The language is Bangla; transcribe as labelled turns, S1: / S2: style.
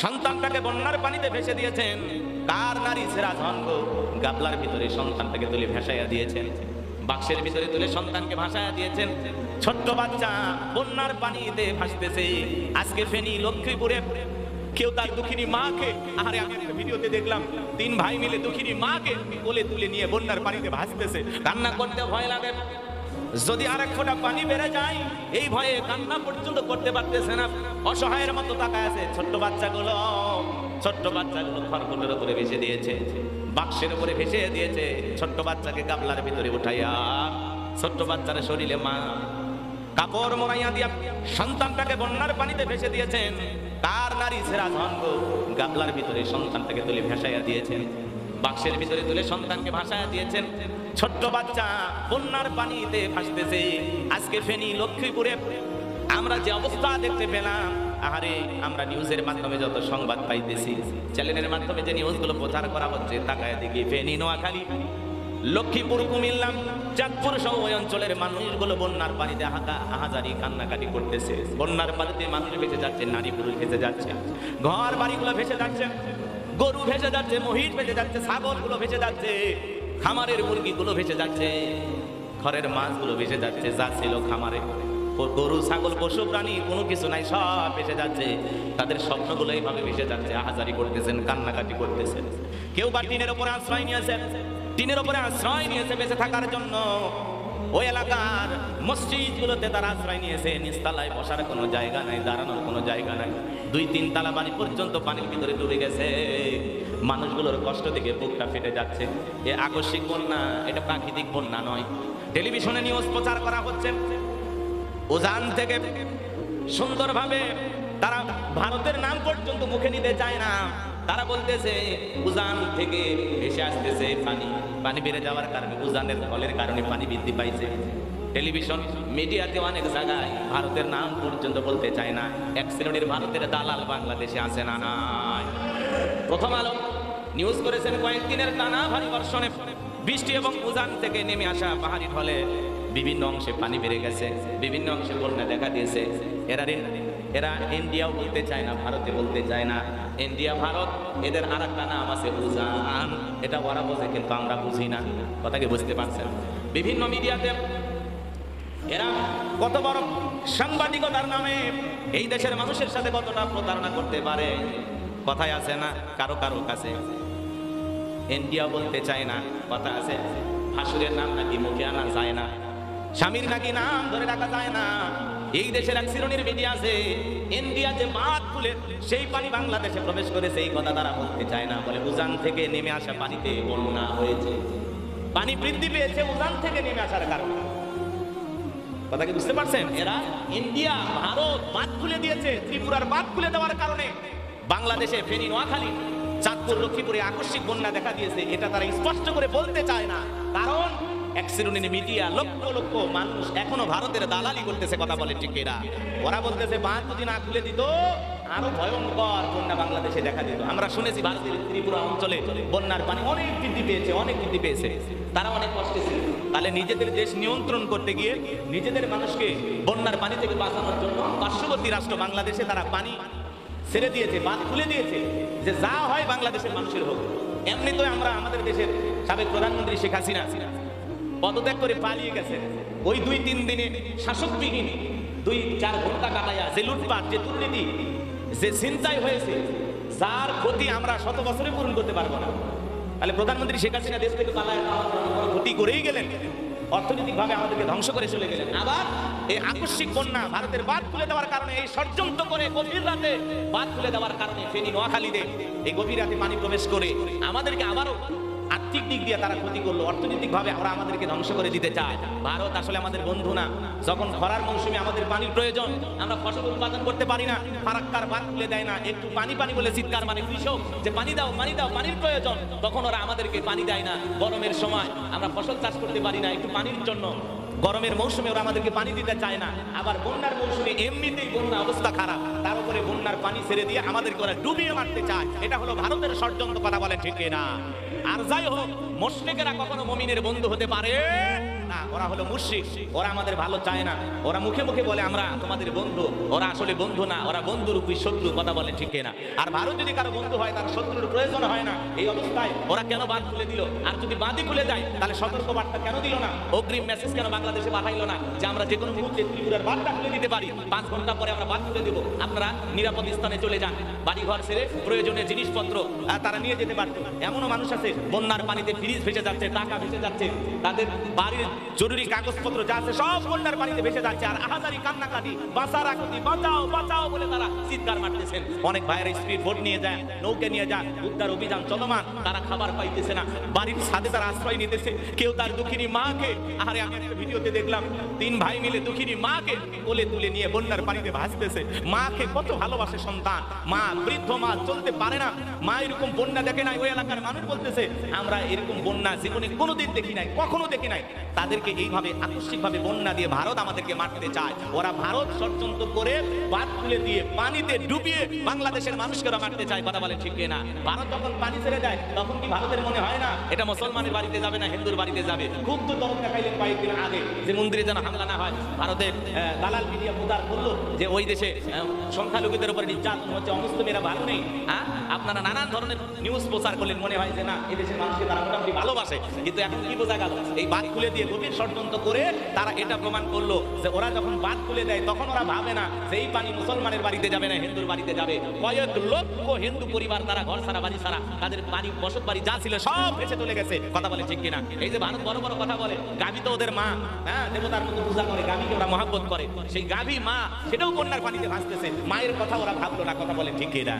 S1: সন্তানটাকে বন্যার পানিতে ভেসে দিয়েছেন। কার নারী ছেঁড়া ধনগ গাবলার ভিতরে সন্তানটাকে তুলে ভাসাইয়া দিয়েছেন, বাক্সের ভিতরে তুলে সন্তানকে ভাসাইয়া দিয়েছেন। ছোট্ট বাচ্চা বন্যার পানিতে ভাসতেছে। আজকে ফেনী লক্ষ্মীপুরে কেউ তার দুঃখিনী মাকে, আরে আমি একটা ভিডিওতে দেখলাম 3 ভাই মিলে দুঃখিনী মাকে কোলে তুলে নিয়ে বন্যার পানিতে ভাসতেছে। কান্না করতে ভয় লাগে, যদি আরেক ফোঁটা পানি বেড়ে যায় এই ভয়ে কান্না পর্যন্ত করতে পারতেছে না, অসহায়ের মতো তাকায় আছে। ছোট্ট বাচ্চাগুলো খড়কুটোর উপরে ভেসে দিয়েছে, বাক্সের উপরে ভেসে দিয়েছে। ছোট্ট বাচ্চাকে গাবলার ভিতরে উঠাইয়া ছোট্ট বাচ্চার শরীরে মা কাপড় মোড়াইয়া দিয়া সন্তানটাকে বন্যার পানিতে ভেসে দিয়েছেন। কার নারী ছেঁড়া ধনগ গাবলার ভিতরে সন্তানটাকে তুলে ভাসাইয়া দিয়েছেন, বাক্সের ভিতরে তুলে সন্তানকে ভাসাইয়া দিয়েছেন। ছোট্ট বাচ্চা বন্যার পানিতে ভাসতেছে। আজকে ফেনী লক্ষ্মীপুরে আমরা যে অবস্থা দেখতে পেলাম, আরে আমরা নিউজের মাধ্যমে যত সংবাদ পাইতেছি, চ্যানেলের মাধ্যমে যে নিউজগুলো প্রচার করা হচ্ছে, তাকায় দেখি ফেনী, নোয়াখালী, লক্ষ্মীপুর, কুমিল্লা, চাঁদপুর সহ ওই অঞ্চলের মানুষগুলো বন্যার পানিতে হাহাজারি কান্নাকাটি করতেছে। বন্যার পানিতে মানুষ ভেসে যাচ্ছে, নারী পুরুষ ভেসে যাচ্ছে, ঘর বাড়িগুলো ভেসে যাচ্ছে, গরু ভেসে যাচ্ছে, মহিষ ভেসে যাচ্ছে, ছাগলগুলো ভেসে যাচ্ছে, খামারের মুরগিগুলো ভেসে যাচ্ছে, ঘরের মাছগুলো ভেসে যাচ্ছে। যা ছিল খামারে, গরু ছাগল পশু প্রাণী কোনো কিছু নাই, সব ভেসে যাচ্ছে। তাদের স্বপ্নগুলো এইভাবে ভেসে যাচ্ছে, আহাজারি করতেছেন, কান্নাকাটি করতেছেন। কেউ বা টিনের ওপরে আশ্রয় নিয়েছে, টিনের ওপরে আশ্রয় নিয়েছে বেঁচে থাকার জন্য। ওই এলাকার মসজিদগুলোতে তারা আশ্রয় নিয়েছে। নিচতলায় বসার কোনো জায়গা নাই, দাঁড়ানোর কোনো জায়গা নাই। 2-3 তালা বাড়ি পর্যন্ত পানির ভিতরে ডুবে গেছে। মানুষগুলোর কষ্ট দেখে বুকটা ফেটে যাচ্ছে। এ আকস্মিক বন্যা, এটা প্রাকৃতিক বন্যা নয়। টেলিভিশনে নিউজ প্রচার করা হচ্ছে, উজান থেকে সুন্দরভাবে তারা ভারতের নাম পর্যন্ত মুখে নিতে চায় না। তারা বলতেছে উজান থেকে ভেসে আসতেছে পানি, পানি বেড়ে যাওয়ার কারণে, উজানের ফলের কারণে পানি বৃদ্ধি পাইছে। টেলিভিশন মিডিয়াতে অনেক জায়গায় ভারতের নাম পর্যন্ত বলতে চায় না। এক শ্রেণীর ভারতের দালাল বাংলাদেশে আছে না নাই? প্রথম আলো নিউজ করেছেন কয়েকদিনের টানা ভারী বর্ষণে বৃষ্টি এবং উজান থেকে নেমে আসা পাহাড়ি ঢলে বিভিন্ন অংশে পানি বেড়ে গেছে, বিভিন্ন অংশে বন্যা দেখা দিয়েছে। এরা ইন্ডিয়াও বলতে চায় না, ভারতে বলতে চায় না। ইন্ডিয়া ভারত এদের আর একটা নাম আছে উজান, এটা ওরা বোঝে কিন্তু আমরা বুঝি না। কথা কি বুঝতে পারছেন? বিভিন্ন মিডিয়াতে এরা কত বড় সাংবাদিকতার নামে এই দেশের মানুষের সাথে কতটা প্রতারণা করতে পারে। কথায় আছে না, কারো কারো কাছে ইন্ডিয়া বলতে চায় না, কথা আছে ভাসুরের নাম নাকি মুখে আনা যায় না, স্বামীর নাকি নাম ধরে রাখা যায় না। এই দেশের এক শ্রেণীর মিডিয়া আছে, ইন্ডিয়া যে বাঁধ খুলে সেই পানি বাংলাদেশে প্রবেশ করেছে, এই কথা তারা বলতে চায় না। বলে উজান থেকে নেমে আসা পানিতে বন্যা হয়েছে, পানি বৃদ্ধি পেয়েছে উজান থেকে নেমে আসার কারণে। কথা কি বুঝতে পারছেন? এরা ইন্ডিয়া ভারত বাঁধ খুলে দিয়েছে, ত্রিপুরার বাঁধ খুলে দেওয়ার কারণে বাংলাদেশে ফেনী, নোয়াখালী, চাঁদপুর, লক্ষ্মীপুরে আকস্মিক বন্যা দেখা দিয়েছে। এটা তারা স্পষ্ট করে বলতে চায় না, কারণ এক শ্রেণীর মিডিয়া লক্ষ লক্ষ মানুষ এখনো ভারতের দালালি করতেছে। কথা বলে ঠিক এরা, ওরা বলতেছে বাঁধ যদি না খুলে দিত আরো ভয়ঙ্কর বন্যা বাংলাদেশে দেখা দিত। আমরা শুনেছি ভারতের ত্রিপুরা অঞ্চলে বন্যার পানি অনেক বৃদ্ধি পেয়েছে, অনেক বৃদ্ধি পেয়েছে। তারা অনেক কষ্টে ছিল। তাহলে নিজেদের দেশ নিয়ন্ত্রণ করতে গিয়ে নিজেদের মানুষকে বন্যার পানি থেকে বাঁচানোর জন্য পার্শ্ববর্তী রাষ্ট্র বাংলাদেশে তারা পানি ছেড়ে দিয়েছে, বাঁধ খুলে দিয়েছে, যে যা হয় বাংলাদেশের মানুষের হোক। এমনি তো আমরা আমাদের দেশের সাবেক প্রধানমন্ত্রী শেখ হাসিনা পদত্যাগ করে পালিয়ে গেছে। ওই 2-3 দিনে শাসকবিহীন 2-4 ঘন্টা কাটাইয়া যে লুটপাট, যে দুর্নীতি, যে ছিনতাই হয়েছে, যার ক্ষতি আমরা 100 বছরে পূরণ করতে পারবো না। তাহলে প্রধানমন্ত্রী শেখ হাসিনা দেশ থেকে পালায় ক্ষতি করেই গেলেন, অর্থনৈতিকভাবে আমাদেরকে ধ্বংস করে চলে গেলেন। আবার এই আকস্মিক বন্যা ভারতের বাঁধ খুলে দেওয়ার কারণে, এই ষড়যন্ত্র করে গভীর রাতে বাঁধ খুলে দেওয়ার কারণে ফেনী, নোয়াখালীতে এই গভীর রাতে পানি প্রবেশ করে আমাদেরকে আবারও আর্থিক দিক দিয়ে তারা ক্ষতি করলো, অর্থনৈতিকভাবে আমরা আমাদেরকে ধ্বংস করে দিতে চায়। ভারত আসলে আমাদের বন্ধু না। যখন খরার মৌসুমে আমাদের পানির প্রয়োজন, আমরা ফসল উৎপাদন করতে পারি না, ফারাক্কার বাঁধ খুলে দেয় না, একটু পানি পানি বলে চিৎকার মানে কৃষক যে পানি দাও পানি দাও, পানির প্রয়োজন, তখন ওরা আমাদেরকে পানি দেয় না। গরমের সময় আমরা ফসল চাষ করতে পারি না, একটু পানির জন্য গরমের মৌসুমে ওরা আমাদেরকে পানি দিতে চায় না। আবার বন্যার মৌসুমে এমনিতেই বন্যা অবস্থা খারাপ, তার উপরে বন্যার পানি ছেড়ে দিয়ে আমাদেরকে ওরা ডুবিয়ে মারতে চায়। এটা হলো ভারতের ষড়যন্ত্র। কথা বলে ঠিক না? আর যাই হোক, মুশরিকেরা কখনো মুমিনের বন্ধু হতে পারে না, ওরা হলো মুশরিক, ওরা আমাদের ভালো চায় না। ওরা মুখে মুখে বলে আমরা তোমাদের বন্ধু, ওরা আসলে বন্ধু না, ওরা বন্ধুরূপী শত্রু। কথা বলেন ঠিক কিনা? আর ভারত যদি কারো বন্ধু হয় তার শত্রুর প্রয়োজন হয় না। এই অবস্থায় ওরা কেন বাঁধ খুলে দিল? আর যদি বাঁধই খুলে যায় তাহলে সতর্ক বার্তা কেন দিল না? অগ্রিম মেসেজ কেন বাংলাদেশে পাঠাইলো না যে আমরা যে কোনো মুহূর্তে ত্রিপুরার বাঁধটা খুলে দিতে পারি, 5 ঘন্টা পরে আমরা বাঁধ খুলে দেবো, আপনারা নিরাপদ স্থানে চলে যান, বাড়ি ঘর ছেড়ে প্রয়োজনীয় জিনিসপত্র তারা নিয়ে যেতে পারতো। এমনও মানুষ আছে বন্যার পানিতে ফ্রিজ ভেসে যাচ্ছে, টাকা ভেসে যাচ্ছে, তাদের বাড়ির জরুরি কাগজপত্র যা আছে সব বন্যার পানিতে ভেসে যাচ্ছে, আর আহাজারি কান্নাকাটি, বাঁচার আকুতি, বাঁচাও বাঁচাও বলে তারা চিৎকার মারতেছেন। অনেক ভাইয়ের স্পিড বোট নিয়ে যায়, নৌকে নিয়ে যায়, উদ্ধার অভিযান চলমান, তারা খাবার পাইতেছে না, বাড়ির ছাদে তারা আশ্রয় নিতেছে। কেউ তার দুঃখিনী মাকে, আরে আমি একটা ভিডিওতে দেখলাম 3 ভাই মিলে দুঃখিনী মাকে কোলে তুলে নিয়ে বন্যার পানিতে ভাসতেছে। মাকে কত ভালোবাসে সন্তান, মা বৃদ্ধ মা চলতে পারে না, মা এরকম বন্যা দেখে নাই। ওই এলাকার মানুষ বলতেছে আমরা এরকম বন্যা জীবনে কোনোদিন দেখি নাই, কখনো দেখি নাই। তাদেরকে এইভাবে আকস্মিকভাবে বন্যা দিয়ে ভারত আমাদেরকে মারতে চায়। ওরা ভারত ষড়যন্ত্র করে বাঁধ খুলে দিয়ে পানিতে ডুবিয়ে বাংলাদেশের মানুষকে ওরা মারতে চায়। কথা বলেন ঠিক কিনা? ভারত যখন পানি ছেড়ে দেয় তখন কি ভারতের মনে হয় না এটা মুসলমানের বাড়িতে যাবে না হিন্দুর বাড়িতে যাবে? খুব তো দরদ দেখাইলেন কয়েকদিন আগে যে মন্দিরে যেন হামলা না হয়। ভারতের দালাল মিডিয়া প্রচার করলো যে ওই দেশে সংখ্যালঘুদের উপরে নির্যাতন হচ্ছে, অমুসলিমেরা ভালো নেই। আপনারা নানান ধরনের নিউজ প্রচার করলেন, মনে হয় যে না এই দেশের মানুষকে তারা মোটামুটি ভালোবাসে। কিন্তু এখন কি বোঝা গেল? এই বাঁধ খুলে দিয়ে গভীর ষড়যন্ত্র করে তারা এটা প্রমাণ করলো যে ওরা যখন বাঁধ খুলে দেয় তখন ওরা ভাবে না যে এই পানি মুসলমানের বাড়িতে যাবে না হিন্দুর বাড়িতে যাবে। কয়েক লক্ষ হিন্দু পরিবার তারা ঘর ছাড়া বাড়ি ছাড়া, তাদের বাড়ি বসত বাড়ি যা ছিল সব ভেসে চলে গেছে। কথা বলে ঠিক কিনা? এই যে ভারত বড় বড় কথা বলে, গাভী তো ওদের মা, হ্যাঁ দেবতার মতো পূজা করে, গাভীকে ওরা মহব্বত করে, সেই গাভী মা সেটাও বন্যার পানিতে ভাসতেছে। মায়ের কথা ওরা ভাবলো না। কথা বলে ঠিক কিনা?